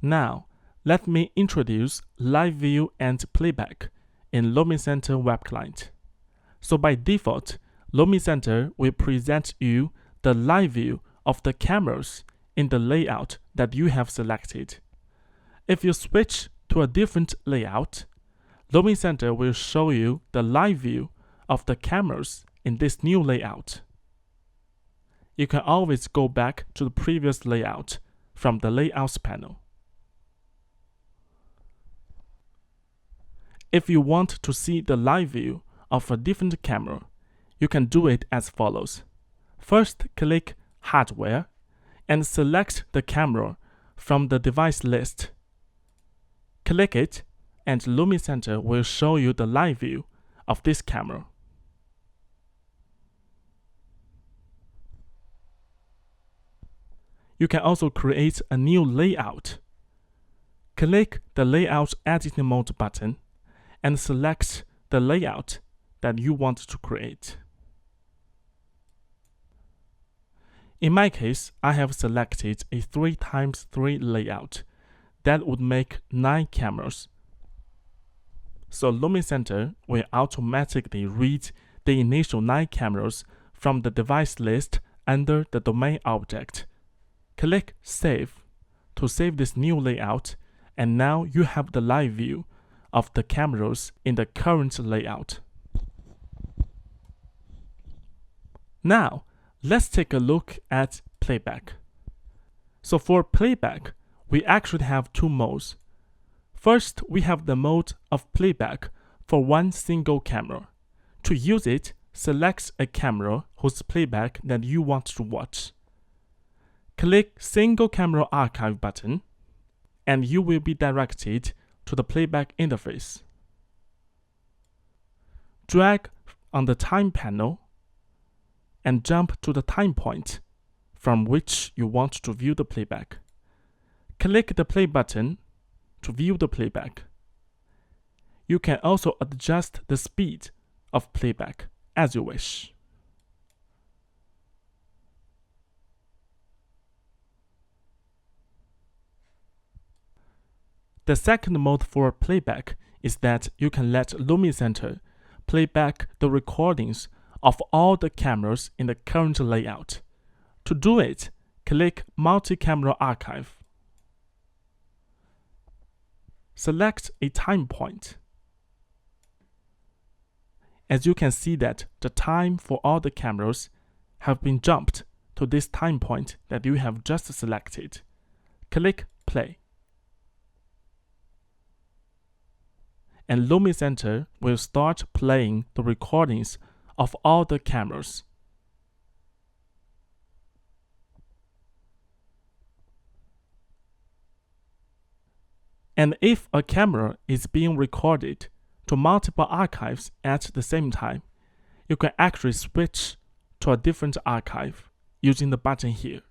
Now, let me introduce Live View and Playback in Lomi Center Web Client. So by default, Lomi Center will present you the live view of the cameras in the layout that you have selected. If you switch to a different layout, Lomi Center will show you the live view of the cameras in this new layout. You can always go back to the previous layout from the Layouts panel. If you want to see the live view of a different camera, you can do it as follows. First, click Hardware and select the camera from the device list. Click it, and Lomi Center will show you the live view of this camera. You can also create a new layout. Click the Layout Edit Mode button and select the layout that you want to create. In my case, I have selected a 3x3 layout that would make 9 cameras. So Lomi Center will automatically read the initial 9 cameras from the device list under the domain object. Click Save to save this new layout, and now you have the live view of the cameras in the current layout. Now, let's take a look at Playback. So for Playback, we actually have 2 modes. First, we have the mode of Playback for one single camera. To use it, select a camera whose playback that you want to watch. Click Single Camera Archive button, and you will be directed to the playback interface. Drag on the time panel and jump to the time point from which you want to view the playback. Click the play button to view the playback. You can also adjust the speed of playback as you wish. The second mode for Playback is that you can let Lomi Center play back the recordings of all the cameras in the current layout. To do it, click Multi-Camera Archive. Select a time point. As you can see that the time for all the cameras have been jumped to this time point that you have just selected. Click Play. And Lomi Center will start playing the recordings of all the cameras. And if a camera is being recorded to multiple archives at the same time, you can actually switch to a different archive using the button here.